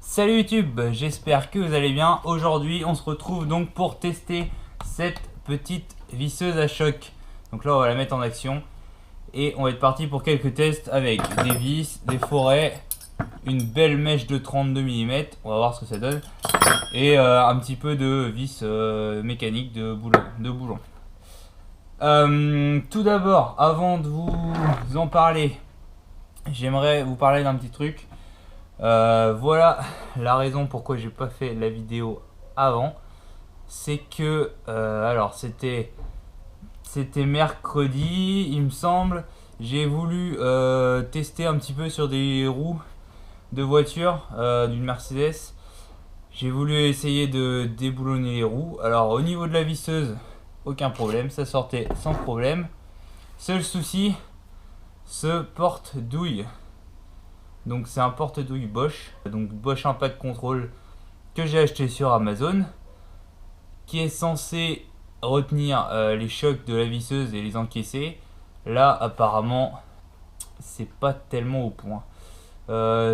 Salut YouTube, j'espère que vous allez bien. Aujourd'hui on se retrouve donc pour tester cette petite visseuse à choc. Donc là on va la mettre en action et on va être parti pour quelques tests avec des vis, des forêts, une belle mèche de 32 mm, on va voir ce que ça donne, et un petit peu de vis mécanique de boulon. Tout d'abord, avant de vous en parler, j'aimerais vous parler d'un petit truc. Voilà la raison pourquoi j'ai pas fait la vidéo avant. C'est que alors c'était mercredi il me semble. J'ai voulu tester un petit peu sur des roues de voiture d'une Mercedes. J'ai voulu essayer de déboulonner les roues. Alors au niveau de la visseuse, aucun problème, ça sortait sans problème. Seul souci, ce porte-douille. Donc c'est un porte-douille Bosch, donc Bosch Impact Control que j'ai acheté sur Amazon, qui est censé retenir les chocs de la visseuse et les encaisser. Là apparemment c'est pas tellement au point.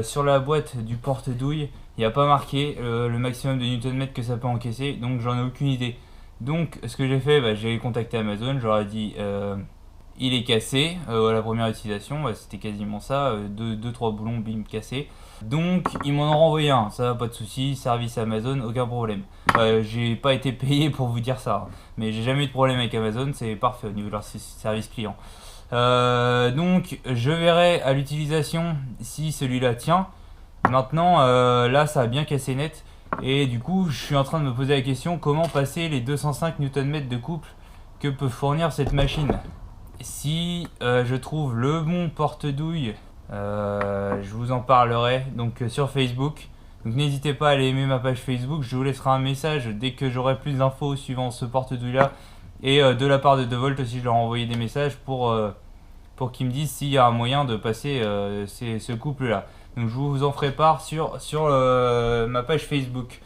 Sur la boîte du porte-douille, il n'y a pas marqué le maximum de Nm que ça peut encaisser, donc j'en ai aucune idée. Donc ce que j'ai fait, j'ai contacté Amazon, je leur ai dit il est cassé à la première utilisation, c'était quasiment ça, 2-3 boulons bim cassés. Donc ils m'en ont renvoyé un, ça pas de souci, service Amazon, aucun problème. J'ai pas été payé pour vous dire ça, mais j'ai jamais eu de problème avec Amazon, c'est parfait au niveau de leur service client. Donc je verrai à l'utilisation si celui-là tient. Maintenant là ça a bien cassé net, et du coup je suis en train de me poser la question comment passer les 205 Nm de couple que peut fournir cette machine. Si je trouve le bon porte-douille, je vous en parlerai donc sur Facebook. Donc n'hésitez pas à aller aimer ma page Facebook, je vous laisserai un message dès que j'aurai plus d'infos suivant ce porte-douille là. Et de la part de DeVolt aussi, je leur ai envoyé des messages pour qu'ils me disent s'il y a un moyen de passer ce couple là. Donc je vous en ferai part sur ma page Facebook.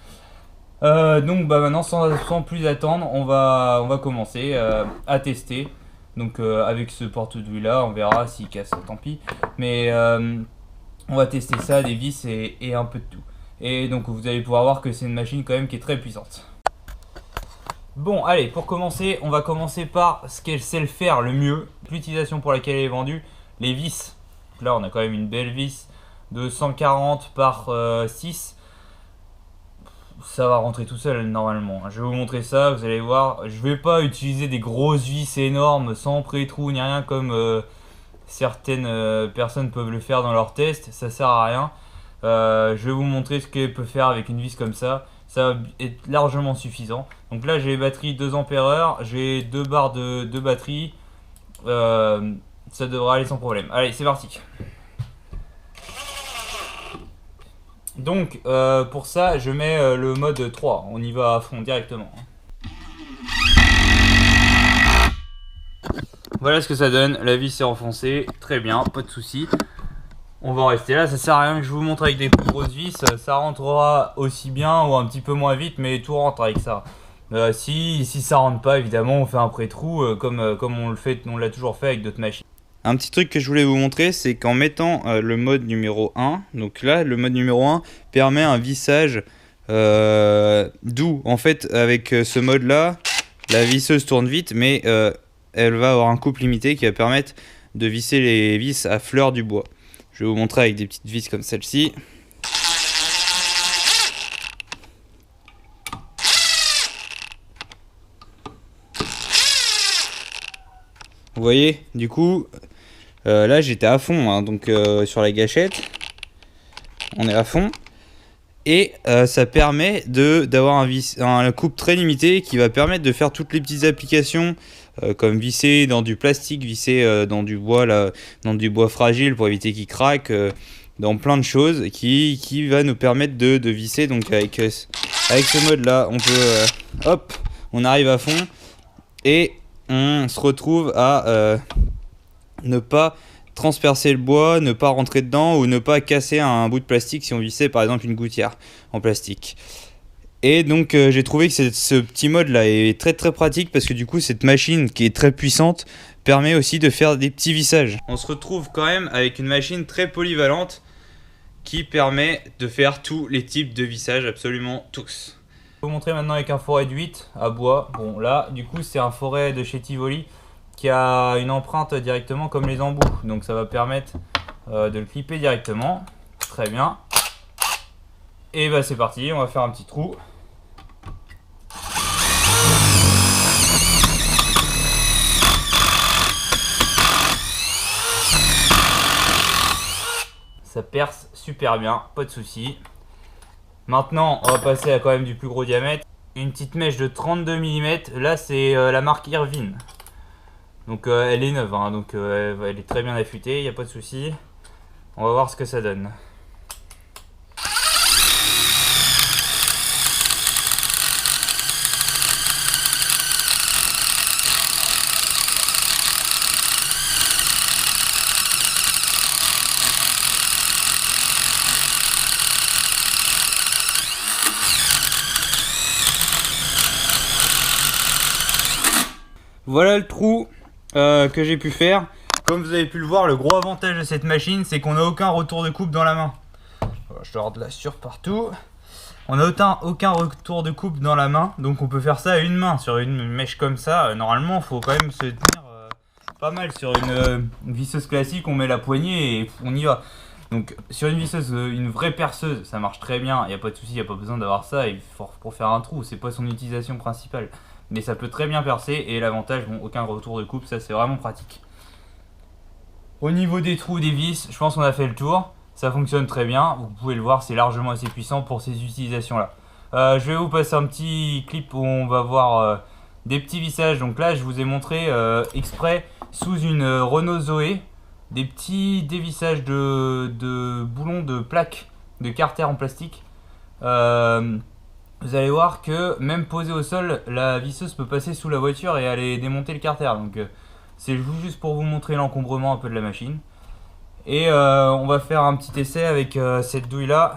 Donc maintenant sans plus attendre, on va commencer à tester. Donc avec ce porte-douille là, on verra s'il casse, tant pis. Mais on va tester ça, des vis et un peu de tout. Et donc vous allez pouvoir voir que c'est une machine quand même qui est très puissante. Bon allez, pour commencer, on va commencer par ce qu'elle sait le faire le mieux. L'utilisation pour laquelle elle est vendue, les vis. Là on a quand même une belle vis de 140 par 6. Ça va rentrer tout seul normalement. Je vais vous montrer ça, vous allez voir. Je vais pas utiliser des grosses vis énormes sans pré-trou ni rien comme certaines personnes peuvent le faire dans leurs tests. Ça sert à rien. Je vais vous montrer ce qu'elle peut faire avec une vis comme ça. Ça va être largement suffisant. Donc là j'ai les batteries 2 Ah, j'ai 2 barres de batterie. Ça devrait aller sans problème. Allez, c'est parti. Donc pour ça je mets le mode 3, on y va à fond directement. Voilà ce que ça donne, la vis est enfoncée, très bien, pas de souci. On va en rester là, ça sert à rien que je vous montre avec des plus grosses vis, ça rentrera aussi bien ou un petit peu moins vite, mais tout rentre avec ça. Si ça rentre pas, évidemment on fait un pré-trou comme on l'a toujours fait avec d'autres machines. Un petit truc que je voulais vous montrer, c'est qu'en mettant le mode numéro 1, donc là le mode numéro 1 permet un vissage doux. En fait avec ce mode là, la visseuse tourne vite, mais elle va avoir un couple limité qui va permettre de visser les vis à fleur du bois. Je vais vous montrer avec des petites vis comme celle-ci. Vous voyez, du coup, là j'étais à fond, hein, donc sur la gâchette, on est à fond. Et ça permet d'avoir un coupe très limité qui va permettre de faire toutes les petites applications comme visser dans du plastique, visser dans du bois là, dans du bois fragile pour éviter qu'il craque, dans plein de choses qui va nous permettre de visser. Donc avec ce mode là on peut hop, on arrive à fond et on se retrouve à ne pas transpercer le bois, ne pas rentrer dedans ou ne pas casser un bout de plastique si on vissait par exemple une gouttière en plastique. Et donc j'ai trouvé que ce petit mode là est très très pratique parce que du coup cette machine qui est très puissante permet aussi de faire des petits vissages. On se retrouve quand même avec une machine très polyvalente qui permet de faire tous les types de vissage, absolument tous. Je vais vous montrer maintenant avec un forêt de 8 à bois. Bon là du coup c'est un forêt de chez Tivoli qui a une empreinte directement comme les embouts, donc ça va permettre de le clipper directement. Très bien. Et bah c'est parti, on va faire un petit trou. Ça perce super bien, pas de souci. Maintenant, on va passer à quand même du plus gros diamètre. Une petite mèche de 32 mm. Là, c'est la marque Irvine. Donc, elle est neuve, hein, donc elle est très bien affûtée, il n'y a pas de souci. On va voir ce que ça donne. Voilà le trou que j'ai pu faire. Comme vous avez pu le voir, le gros avantage de cette machine, c'est qu'on n'a aucun retour de coupe dans la main. Voilà, je dois avoir de la sueur partout. On n'a aucun retour de coupe dans la main, donc on peut faire ça à une main. Sur une mèche comme ça, normalement, il faut quand même se tenir pas mal. Sur une visseuse classique, on met la poignée et on y va. Donc sur une visseuse, une vraie perceuse, ça marche très bien, il n'y a pas de souci, il n'y a pas besoin d'avoir ça pour faire un trou, c'est pas son utilisation principale. Mais ça peut très bien percer et l'avantage, bon, aucun retour de coupe, ça c'est vraiment pratique. Au niveau des trous des vis, je pense qu'on a fait le tour, ça fonctionne très bien, vous pouvez le voir, c'est largement assez puissant pour ces utilisations là. Je vais vous passer un petit clip où on va voir des petits vissages. Donc là je vous ai montré exprès sous une Renault Zoé des petits dévissages de boulons de plaques de carter en plastique. Vous allez voir que même posée au sol, la visseuse peut passer sous la voiture et aller démonter le carter. Donc c'est juste pour vous montrer l'encombrement un peu de la machine. Et on va faire un petit essai avec cette douille là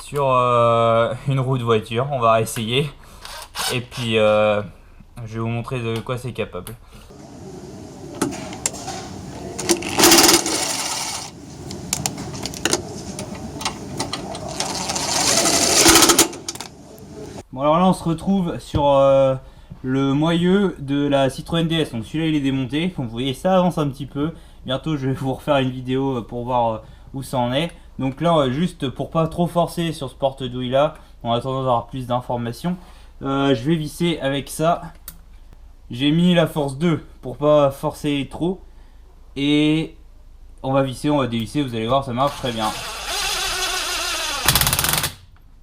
sur une roue de voiture. On va essayer et puis je vais vous montrer de quoi c'est capable. Bon alors là on se retrouve sur le moyeu de la Citroën DS. Donc celui-là il est démonté, comme vous voyez ça avance un petit peu. Bientôt je vais vous refaire une vidéo pour voir où ça en est. Donc là juste pour pas trop forcer sur ce porte-douille là, en attendant d'avoir plus d'informations, je vais visser avec ça. J'ai mis la force 2 pour pas forcer trop. Et on va visser, on va dévisser, vous allez voir ça marche très bien.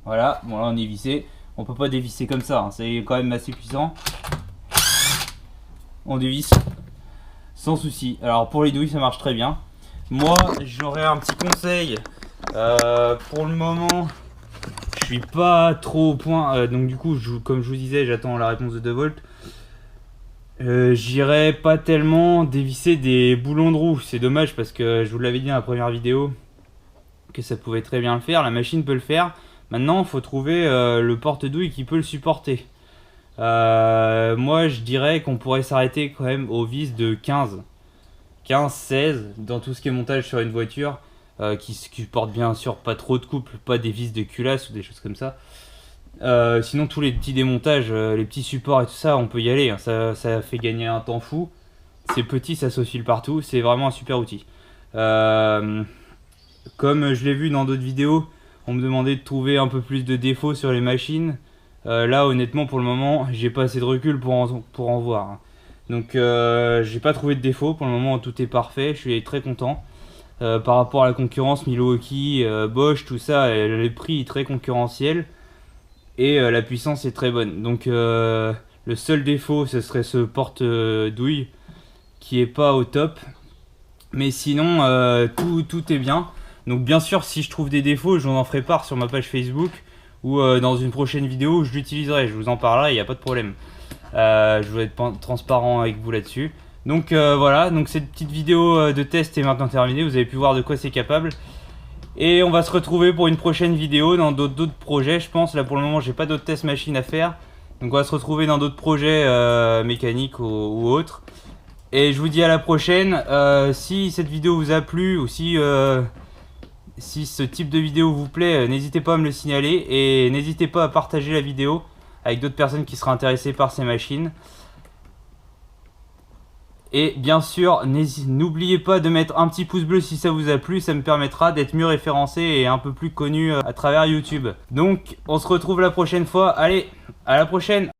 Voilà, bon là on est vissé. On peut pas dévisser comme ça, hein. C'est quand même assez puissant. On dévisse sans souci. Alors pour les douilles ça marche très bien. Moi j'aurais un petit conseil. Pour le moment je suis pas trop au point. Donc du coup comme je vous disais j'attends la réponse de DeWalt. J'irai pas tellement dévisser des boulons de roue. C'est dommage parce que je vous l'avais dit dans la première vidéo que ça pouvait très bien le faire. La machine peut le faire. Maintenant, il faut trouver le porte-douille qui peut le supporter. Moi, je dirais qu'on pourrait s'arrêter quand même aux vis de 15, 16 dans tout ce qui est montage sur une voiture qui supporte bien sûr pas trop de couple, pas des vis de culasse ou des choses comme ça. Sinon, tous les petits démontages, les petits supports et tout ça, on peut y aller. Hein. Ça fait gagner un temps fou. C'est petit, ça s'aufile partout. C'est vraiment un super outil. Comme je l'ai vu dans d'autres vidéos, on me demandait de trouver un peu plus de défauts sur les machines. Là honnêtement pour le moment j'ai pas assez de recul pour en voir, hein. Donc j'ai pas trouvé de défauts pour le moment, tout est parfait, je suis très content. Par rapport à la concurrence Milwaukee, Bosch, tout ça, le prix est très concurrentiel et la puissance est très bonne. Donc le seul défaut ce serait ce porte-douille qui est pas au top, mais sinon tout est bien. Donc bien sûr si je trouve des défauts je vous en ferai part sur ma page Facebook ou dans une prochaine vidéo où je l'utiliserai, je vous en parlerai, il n'y a pas de problème. Je veux être transparent avec vous là-dessus. Donc voilà, donc cette petite vidéo de test est maintenant terminée, vous avez pu voir de quoi c'est capable. Et on va se retrouver pour une prochaine vidéo dans d'autres projets je pense. Là pour le moment j'ai pas d'autres tests machines à faire. Donc on va se retrouver dans d'autres projets mécaniques ou autres. Et je vous dis à la prochaine. Si cette vidéo vous a plu ou si si ce type de vidéo vous plaît, n'hésitez pas à me le signaler et n'hésitez pas à partager la vidéo avec d'autres personnes qui seraient intéressées par ces machines. Et bien sûr, n'oubliez pas de mettre un petit pouce bleu si ça vous a plu, ça me permettra d'être mieux référencé et un peu plus connu à travers YouTube. Donc, on se retrouve la prochaine fois. Allez, à la prochaine!